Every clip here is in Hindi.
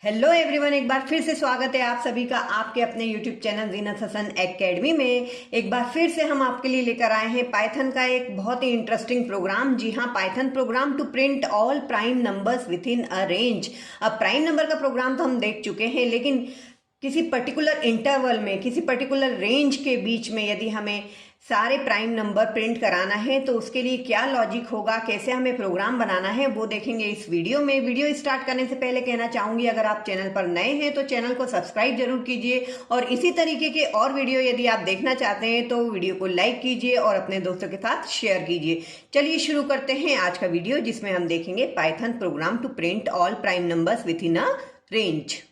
हेलो एवरीवन, एक बार फिर से स्वागत है आप सभी का आपके अपने यूट्यूब चैनल जीनत हसन एकेडमी में। एक बार फिर से हम आपके लिए लेकर आए हैं पाइथन का एक बहुत ही इंटरेस्टिंग प्रोग्राम। जी हाँ, Python program to print all prime numbers within a range. अब प्राइम नंबर का प्रोग्राम तो हम देख चुके हैं, लेकिन किसी पर्टिकुलर इंटरवल में, किसी पर्टिकुलर रेंज के बीच में यदि हमें सारे प्राइम नंबर प्रिंट कराना है तो उसके लिए क्या लॉजिक होगा, कैसे हमें प्रोग्राम बनाना है, वो देखेंगे इस वीडियो में। वीडियो स्टार्ट करने से पहले कहना चाहूंगी, अगर आप चैनल पर नए हैं तो चैनल को सब्सक्राइब जरूर कीजिए, और इसी तरीके के और वीडियो यदि आप देखना चाहते हैं तो वीडियो को लाइक कीजिए और अपने दोस्तों के साथ शेयर कीजिए। चलिए शुरू करते हैं आज का वीडियो, जिसमें हम देखेंगे Python program to print all prime numbers within a range.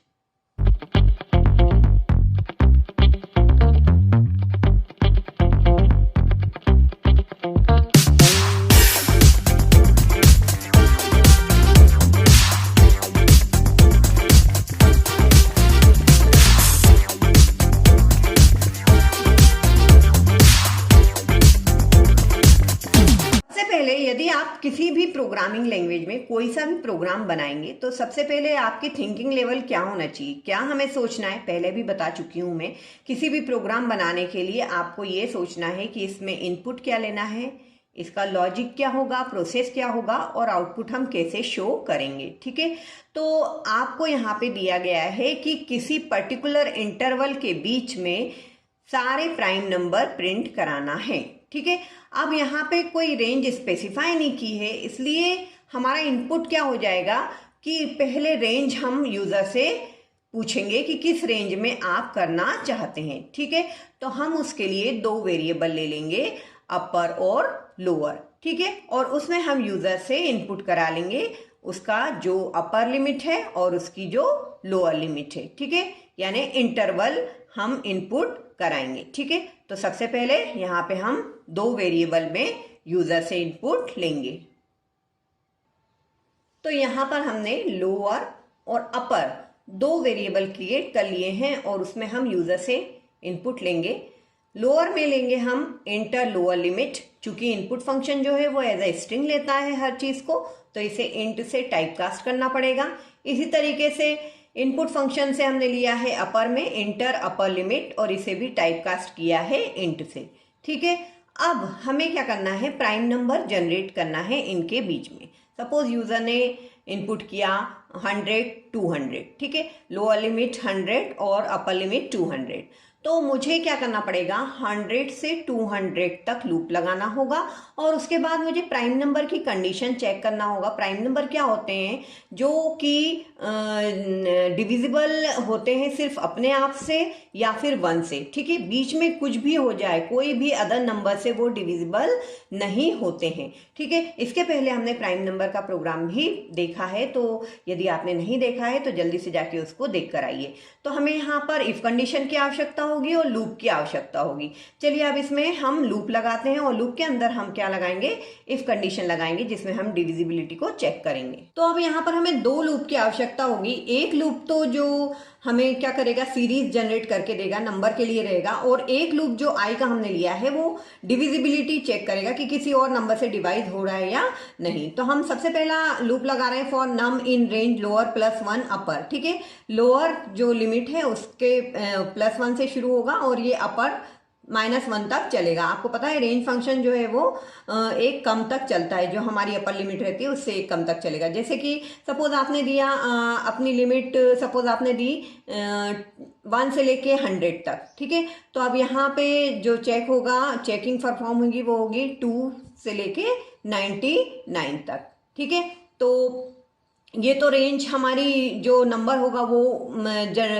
यदि आप किसी भी प्रोग्रामिंग लैंग्वेज में कोई सा भी प्रोग्राम बनाएंगे तो सबसे पहले आपकी थिंकिंग लेवल क्या होना चाहिए, क्या हमें सोचना है, पहले भी बता चुकी हूं मैं। किसी भी प्रोग्राम बनाने के लिए आपको ये सोचना है कि इसमें इनपुट क्या लेना है, इसका लॉजिक क्या होगा, प्रोसेस क्या होगा, और आउटपुट हम कैसे शो करेंगे। ठीक है, तो आपको यहाँ पे दिया गया है कि किसी पर्टिकुलर इंटरवल के बीच में सारे प्राइम नंबर प्रिंट कराना है। ठीक है, अब यहाँ पे कोई रेंज स्पेसिफाई नहीं की है, इसलिए हमारा इनपुट क्या हो जाएगा कि पहले रेंज हम यूजर से पूछेंगे कि किस रेंज में आप करना चाहते हैं। ठीक है, तो हम उसके लिए दो वेरिएबल ले लेंगे, अपर और लोअर। ठीक है, और उसमें हम यूजर से इनपुट करा लेंगे उसका जो अपर लिमिट है और उसकी जो लोअर लिमिट है। ठीक है, यानी इंटरवल हम इनपुट कराएंगे। ठीक है, तो सबसे पहले यहाँ पे हम दो वेरिएबल में यूजर से इनपुट लेंगे। तो यहाँ पर हमने लोअर और अपर दो वेरिएबल क्रिएट कर लिए हैं और उसमें हम यूजर से इनपुट लेंगे। लोअर में लेंगे हम इंटर लोअर लिमिट, चूंकि इनपुट फंक्शन जो है वो एज ए स्ट्रिंग लेता है हर चीज को, तो इसे इंट से टाइपकास्ट करना पड़ेगा। इसी तरीके से इनपुट फंक्शन से हमने लिया है अपर में इंटर अपर लिमिट, और इसे भी टाइपकास्ट किया है इंट से। ठीक है, अब हमें क्या करना है, प्राइम नंबर जनरेट करना है इनके बीच में। सपोज यूजर ने इनपुट किया 100 200। ठीक है, लोअर लिमिट 100 और अपर लिमिट 200। तो मुझे क्या करना पड़ेगा, 100 से 200 तक लूप लगाना होगा, और उसके बाद मुझे प्राइम नंबर की कंडीशन चेक करना होगा। प्राइम नंबर क्या होते हैं, जो कि डिविजिबल होते हैं सिर्फ अपने आप से या फिर 1 से। ठीक है, बीच में कुछ भी हो जाए, कोई भी अदर नंबर से वो डिविजिबल नहीं होते हैं। ठीक है, इसके पहले हमने प्राइम नंबर का प्रोग्राम भी देखा है, तो यदि आपने नहीं देखा है तो जल्दी से जाके उसको देख कर आइए। तो हमें यहाँ पर इफ कंडीशन की आवश्यकता होगी और लूप की आवश्यकता होगी। चलिए अब इसमें हम लूप लगाते हैं, और लूप के अंदर हम क्या लगाएंगे, इफ कंडीशन लगाएंगे, जिसमें हम डिविजिबिलिटी को चेक करेंगे। तो अब यहाँ पर हमें दो लूप की आवश्यकता होगी। एक लूप तो जो हमें क्या करेगा, सीरीज जनरेट करके देगा, नंबर के लिए रहेगा, और एक लूप जो आई का हमने लिया है वो डिविजिबिलिटी चेक करेगा कि किसी और नंबर से डिवाइड हो रहा है या नहीं। तो हम सबसे पहला लूप लगा रहे हैं, for num in range lower +1 upper. ठीक है, लोअर जो लिमिट है उसके +1 से शुरू होगा और ये अपर -1 तक चलेगा। आपको पता है रेंज फंक्शन जो है वो एक कम तक चलता है, जो हमारी अपर लिमिट रहती है उससे एक कम तक चलेगा। जैसे कि सपोज आपने दिया अपनी लिमिट, सपोज आपने दी 1 से लेके 100 तक। ठीक है, तो अब यहाँ पे जो चेक होगा, चेकिंग परफॉर्म होगी, वो होगी 2 से लेके 99 तक। ठीक है, तो ये तो रेंज हमारी जो नंबर होगा वो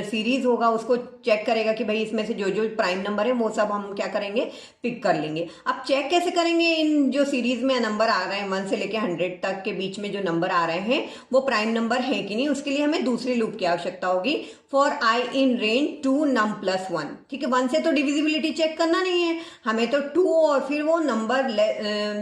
सीरीज होगा, उसको चेक करेगा कि भाई इसमें से जो जो प्राइम नंबर है वो सब हम क्या करेंगे, पिक कर लेंगे। अब चेक कैसे करेंगे, इन जो सीरीज में नंबर आ रहे हैं 1 से लेके 100 तक के बीच में जो नंबर आ रहे हैं वो प्राइम नंबर है कि नहीं। उसके लिए हमें दूसरी लूप की आवश्यकता होगी, for I in range 2 num +1। ठीक है, 1 से तो डिविजिबिलिटी चेक करना नहीं है हमें, तो 2 और फिर वो नंबर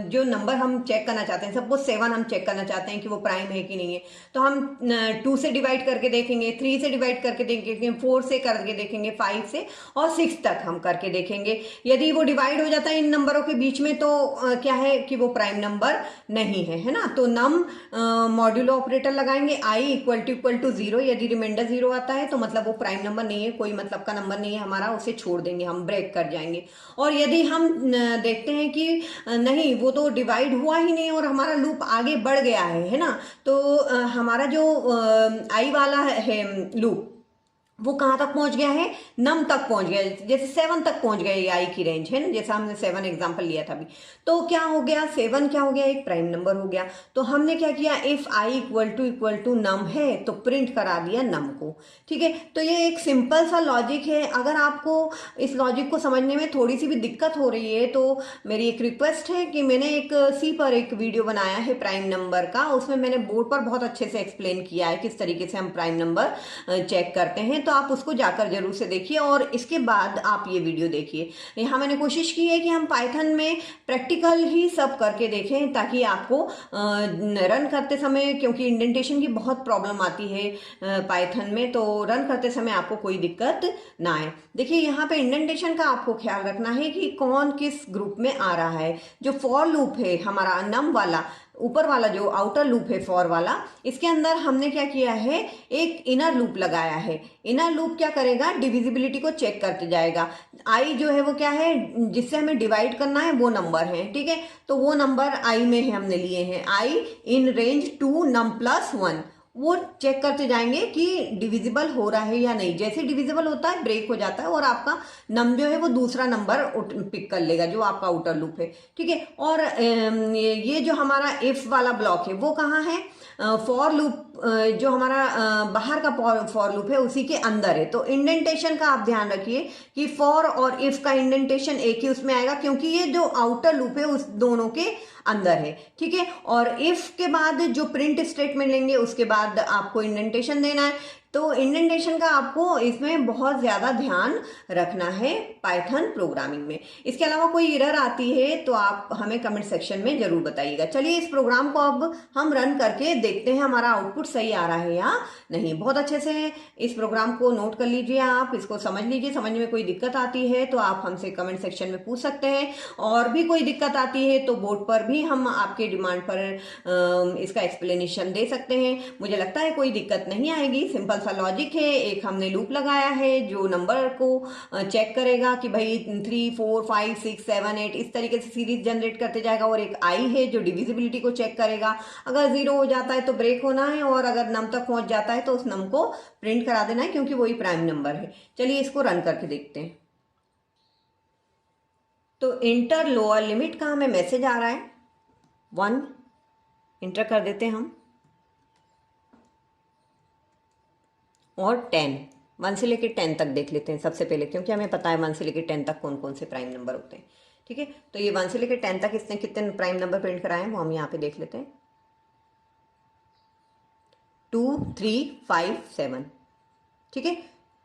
जो नंबर हम चेक करना चाहते हैं, सपोज 7 हम चेक करना चाहते हैं कि वो प्राइम है कि नहीं है, तो हम 2 से डिवाइड करके देखेंगे, 3 से डिवाइड करके देखेंगे, 4 से करके देखेंगे, 5 से और 6 तक हम करके देखेंगे। यदि वो डिवाइड हो जाता है इन नंबरों के बीच में तो क्या है कि वो प्राइम नंबर नहीं है ना। तो नम मॉड्यूलो ऑपरेटर लगाएंगे, i इक्वल टू 0। यदि रिमाइंडर 0 आता है तो मतलब वो प्राइम नंबर नहीं है, कोई मतलब का नंबर नहीं है हमारा, उसे छोड़ देंगे, हम ब्रेक कर जाएंगे। और यदि हम देखते हैं कि नहीं वो तो डिवाइड हुआ ही नहीं और हमारा लूप आगे बढ़ गया है ना, तो हमारा जो आई वाला है लूप वो कहाँ तक पहुंच गया है, नम तक पहुंच गया, जैसे 7 तक पहुंच गया ये आई की रेंज है ना, जैसा हमने 7 एग्जांपल लिया था अभी। तो क्या हो गया, 7 क्या हो गया, एक प्राइम नंबर हो गया। तो हमने क्या किया, इफ आई इक्वल टू नम है तो प्रिंट करा दिया नम को। ठीक है, तो ये एक सिंपल सा लॉजिक है। अगर आपको इस लॉजिक को समझने में थोड़ी सी भी दिक्कत हो रही है तो मेरी एक रिक्वेस्ट है कि मैंने एक सी पर एक वीडियो बनाया है प्राइम नंबर का, उसमें मैंने बोर्ड पर बहुत अच्छे से एक्सप्लेन किया है किस तरीके से हम प्राइम नंबर चेक करते हैं। तो आप उसको जाकर जरूर से देखिए और इसके बाद आप ये वीडियो देखिए। यहाँ मैंने कोशिश की है कि हम पाइथन में प्रैक्टिकल ही सब करके देखें ताकि आपको रन करते समय, क्योंकि इंडेंटेशन की बहुत प्रॉब्लम आती है पाइथन में, तो रन करते समय आपको कोई दिक्कत ना आए। देखिए यहाँ पे इंडेंटेशन का आपको ख्याल रखना है कि कौन किस ग्रुप में आ रहा है। जो फॉर लूप है हमारा नम वाला, ऊपर वाला जो आउटर लूप है फॉर वाला, इसके अंदर हमने क्या किया है, एक इनर लूप लगाया है। इनर लूप क्या करेगा, डिविजिबिलिटी को चेक करते जाएगा। आई जो है वो क्या है, जिससे हमें डिवाइड करना है वो नंबर है। ठीक है, तो वो नंबर आई में है, हमने लिए हैं आई इन रेंज 2 नम प्लस 1। वो चेक करते जाएंगे कि डिविजिबल हो रहा है या नहीं। जैसे डिविजिबल होता है ब्रेक हो जाता है और आपका नम जो है वो दूसरा नंबर पिक कर लेगा जो आपका आउटर लूप है। ठीक है, और ये जो हमारा इफ वाला ब्लॉक है वो कहाँ है, फॉर लूप जो हमारा बाहर का फॉर लूप है उसी के अंदर है। तो इंडेंटेशन का आप ध्यान रखिए कि फॉर और इफ का इंडेंटेशन एक ही उसमें आएगा, क्योंकि ये जो आउटर लूप है उस दोनों के अंदर है। ठीक है, और इफ के बाद जो प्रिंट स्टेटमेंट लेंगे उसके बाद आपको इंडेंटेशन देना है। तो इंडेंटेशन का आपको इसमें बहुत ज़्यादा ध्यान रखना है पाइथन प्रोग्रामिंग में। इसके अलावा कोई एरर आती है तो आप हमें कमेंट सेक्शन में ज़रूर बताइएगा। चलिए इस प्रोग्राम को अब हम रन करके देखते हैं हमारा आउटपुट सही आ रहा है या नहीं। बहुत अच्छे से इस प्रोग्राम को नोट कर लीजिए, आप इसको समझ लीजिए। समझने में कोई दिक्कत आती है तो आप हमसे कमेंट सेक्शन में पूछ सकते हैं, और भी कोई दिक्कत आती है तो बोर्ड पर भी हम आपके डिमांड पर इसका एक्सप्लेनेशन दे सकते हैं। मुझे लगता है कोई दिक्कत नहीं आएगी, सिंपल सा लॉजिक है। एक हमने लूप लगाया है जो नंबर को चेक करेगा कि भाई 3, 4, 5, 6, 7, 8 इस तरीके से सीरीज जनरेट करते जाएगा, और एक आई है जो डिविजिबिलिटी को चेक करेगा। अगर 0 हो जाता है तो ब्रेक होना है, और अगर नम तक पहुंच जाता है तो उस नम को प्रिंट करा देना है, क्योंकि वही प्राइम नंबर है। चलिए इसको रन करके देखते हैं। तो इंटर लोअर लिमिट का हमें मैसेज आ रहा है, 1 इंटर कर देते हैं हम, और 10, 1 से लेकर 10 तक देख लेते हैं सबसे पहले, क्योंकि हमें पता है 1 से लेकर 10 तक कौन कौन से प्राइम नंबर होते हैं। ठीक है, तो ये 1 से लेकर 10 तक इसने कितने प्राइम नंबर प्रिंट कराए हैं वो हम यहाँ पे देख लेते हैं। 2, 3, 5, 7। ठीक है,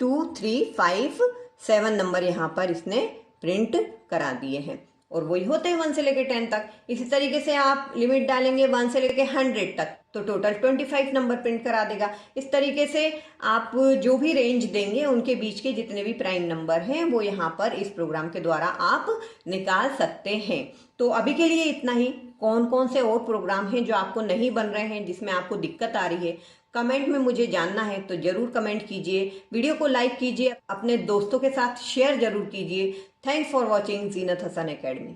2, 3, 5, 7 नंबर यहाँ पर इसने प्रिंट करा दिए हैं, और वही होते हैं 1 से लेकर 10 तक। इसी तरीके से आप लिमिट डालेंगे 1 से लेकर 100 तक तो टोटल 25 नंबर प्रिंट करा देगा। इस तरीके से आप जो भी रेंज देंगे उनके बीच के जितने भी प्राइम नंबर हैं वो यहाँ पर इस प्रोग्राम के द्वारा आप निकाल सकते हैं। तो अभी के लिए इतना ही। कौन कौन से और प्रोग्राम हैं जो आपको नहीं बन रहे हैं, जिसमें आपको दिक्कत आ रही है, कमेंट में मुझे जानना है तो जरूर कमेंट कीजिए। वीडियो को लाइक कीजिए, अपने दोस्तों के साथ शेयर जरूर कीजिए। Thanks for watching Zeenat Hasan academy.